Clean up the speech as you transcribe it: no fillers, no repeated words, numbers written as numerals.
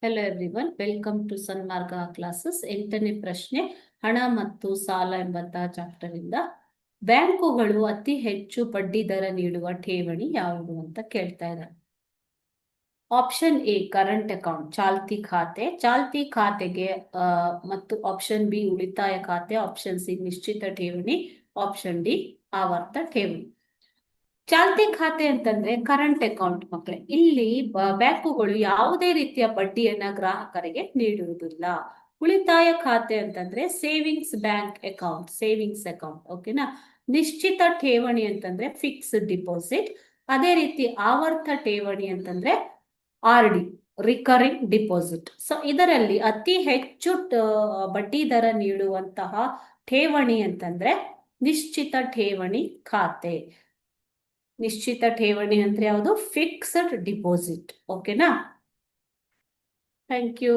Hello everyone, welcome to Sanmarga classes. 8ನೇ ಪ್ರಶ್ನೆ, ಹಣ ಮತ್ತು ಸಾಲ ಎಂಬಂತಹ ಚಾಪ್ಟರ್ ಇಂದ ಬ್ಯಾಂಕುಗಳು ಅತಿ ಹೆಚ್ಚು ಬಡ್ಡಿ ದರ ನೀಡುವ ಠೇವಣಿ ಯಾವುದು ಅಂತ ಕೇಳ್ತಾ ಇದ್ದಾರೆ. ಆಪ್ಷನ್ ಎ ಕರೆಂಟ್ ಅಕೌಂಟ್, ಚಾಲ್ತಿ ಖಾತೆಗೆ ಮತ್ತು ಆಪ್ಷನ್ ಬಿ ಉಳಿತಾಯ ಖಾತೆ, ಆಪ್ಷನ್ ಸಿ ನಿಶ್ಚಿತ ಠೇವಣಿ, ಆಪ್ಷನ್ ಡಿ ಆವರ್ತ ಠೇವಣಿ. ಚಾಲ್ತಿ ಖಾತೆ ಅಂತಂದ್ರೆ ಕರೆಂಟ್ ಅಕೌಂಟ್ ಮಕ್ಕಳೇ. ಇಲ್ಲಿ ಬ್ಯಾಂಕುಗಳು ಯಾವುದೇ ರೀತಿಯ ಬಡ್ಡಿಯನ್ನ ಗ್ರಾಹಕರಿಗೆ ನೀಡುವುದಿಲ್ಲ. ಉಳಿತಾಯ ಖಾತೆ ಅಂತಂದ್ರೆ ಸೇವಿಂಗ್ಸ್ ಅಕೌಂಟ್, ಓಕೆನಾ. ನಿಶ್ಚಿತ ಠೇವಣಿ ಅಂತಂದ್ರೆ ಫಿಕ್ಸ್ಡ್ ಡಿಪಾಸಿಟ್. ಅದೇ ರೀತಿ ಆವರ್ತ ಠೇವಣಿ ಅಂತಂದ್ರೆ RD, ರಿಕರಿಂಗ್ ಡಿಪಾಸಿಟ್. ಸೊ ಇದರಲ್ಲಿ ಅತಿ ಹೆಚ್ಚು ಬಡ್ಡಿ ದರ ನೀಡುವಂತಹ ಠೇವಣಿ ಅಂತಂದ್ರೆ ನಿಶ್ಚಿತ ಠೇವಣಿ ಖಾತೆ. ನಿಶ್ಚಿತ ಠೇವಣಿ ಅಂದ್ರೆ ಯಾವುದು? Fixed deposit. ಓಕೆನಾ. Thank you.